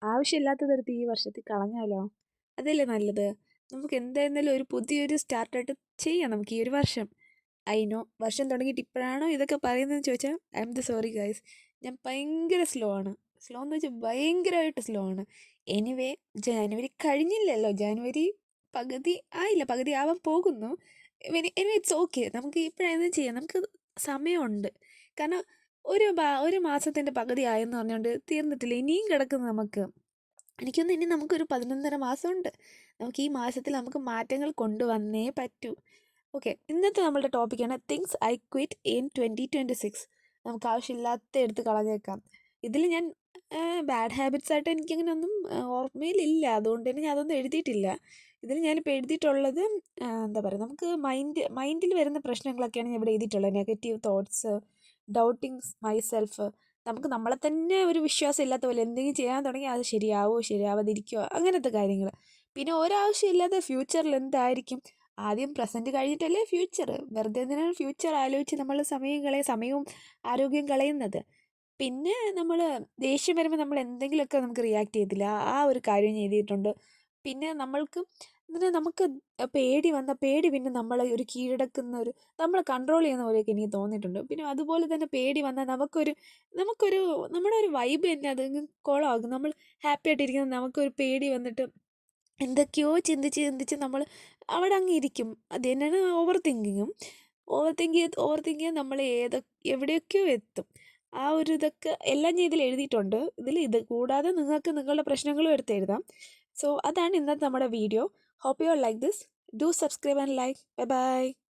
ആവശ്യമില്ലാത്തതെടുത്ത് ഈ വർഷത്തിൽ കളഞ്ഞാലോ? അതല്ലേ നല്ലത്. നമുക്ക് എന്തായിരുന്നാലും ഒരു പുതിയൊരു സ്റ്റാർട്ടായിട്ട് ചെയ്യാം നമുക്ക് ഈ ഒരു വർഷം. ഐ നോ വർഷം തുടങ്ങിയിട്ട് ഇപ്പോഴാണോ ഇതൊക്കെ പറയുന്നതെന്ന് ചോദിച്ചാൽ I M the sorry guys. ഞാൻ ഭയങ്കര സ്ലോ ആണ്. സ്ലോ എന്ന് വെച്ചാൽ ഭയങ്കരമായിട്ട് സ്ലോ ആണ്. എനിവേ ജാനുവരി കഴിഞ്ഞില്ലല്ലോ. ജാനുവരി പകുതി ആയില്ല, പകുതി ആവാൻ പോകുന്നു. Anyway it's okay. നമുക്ക് ഇപ്പോഴായിരുന്നു ചെയ്യാം. നമുക്ക് സമയമുണ്ട്. കാരണം ഒരു മാസത്തിൻ്റെ പകുതി ആയെന്ന് പറഞ്ഞുകൊണ്ട് തീർന്നിട്ടില്ല. ഇനിയും കിടക്കുന്നു നമുക്ക്. എനിക്കൊന്ന് ഇനി നമുക്കൊരു 11.5 മാസമുണ്ട്. നമുക്ക് ഈ മാസത്തിൽ നമുക്ക് മാറ്റങ്ങൾ കൊണ്ടുവന്നേ പറ്റൂ. ഓക്കെ, ഇന്നത്തെ നമ്മളുടെ ടോപ്പിക്കാണ് തിങ്സ് ഐ ക്വിറ്റ് ഇൻ 2026. നമുക്ക് ആവശ്യമില്ലാത്ത എടുത്ത് കളഞ്ഞേക്കാം. ഇതിൽ ഞാൻ ബാഡ് ഹാബിറ്റ്സ് ആയിട്ട് എനിക്കങ്ങനെ ഒന്നും ഓർമ്മയിലില്ല. അതുകൊണ്ട് തന്നെ ഞാൻ അതൊന്നും എഴുതിയിട്ടില്ല. ഇതിൽ ഞാനിപ്പോൾ എഴുതിയിട്ടുള്ളത് എന്താ പറയുക, നമുക്ക് മൈൻഡിൽ വരുന്ന പ്രശ്നങ്ങളൊക്കെയാണ് ഞാൻ ഇവിടെ എഴുതിയിട്ടുള്ളത്. Negative thoughts, doubtings myself. നമുക്ക് നമ്മളെ തന്നെ ഒരു വിശ്വാസം ഇല്ലാത്ത പോലെ എന്തെങ്കിലും ചെയ്യാൻ തുടങ്ങി അത് ശരിയാവോ ശരിയാവാതിരിക്കുമോ അങ്ങനത്തെ കാര്യങ്ങൾ. പിന്നെ ഒരാവശ്യമില്ലാതെ ഫ്യൂച്ചറിൽ എന്തായിരിക്കും. ആദ്യം പ്രസൻറ്റ് കഴിഞ്ഞിട്ടല്ലേ ഫ്യൂച്ചർ. വെറുതെ എന്തിനാണ് ഫ്യൂച്ചർ ആലോചിച്ച് നമ്മൾ സമയവും ആരോഗ്യം കളയുന്നത്. പിന്നെ നമ്മൾ ദേഷ്യം വരുമ്പോൾ നമ്മൾ എന്തെങ്കിലുമൊക്കെ നമുക്ക് റിയാക്ട് ചെയ്തില്ല, ആ ഒരു കാര്യം ഞാൻ എഴുതിയിട്ടുണ്ട്. പിന്നെ നമ്മൾക്ക് നമുക്ക് പേടി പിന്നെ നമ്മളെ ഒരു കീഴടക്കുന്ന ഒരു, നമ്മളെ കൺട്രോൾ ചെയ്യുന്ന പോലെയൊക്കെ എനിക്ക് തോന്നിയിട്ടുണ്ട്. പിന്നെ അതുപോലെ തന്നെ പേടി വന്നാൽ നമുക്കൊരു നമ്മുടെ ഒരു വൈബ് തന്നെ അത് കുളമാകും. നമ്മൾ ഹാപ്പി ആയിട്ടിരിക്കുന്നത് നമുക്കൊരു പേടി വന്നിട്ട് എന്തൊക്കെയോ ചിന്തിച്ച് നമ്മൾ അവിടെ അങ്ങ് ഇരിക്കും. അത് തന്നെയാണ് ഓവർ തിങ്ക് നമ്മൾ എവിടെയൊക്കെയോ എത്തും. ആ ഒരു ഇതൊക്കെ എല്ലാം ഞാൻ ഇതിൽ എഴുതിയിട്ടുണ്ട്. ഇത് കൂടാതെ നിങ്ങൾക്ക് നിങ്ങളുടെ പ്രശ്നങ്ങളും എടുത്ത് എഴുതാം. സോ അതാണ് ഇന്നത്തെ നമ്മുടെ video. Hope you are like this. Do subscribe and like. Bye by.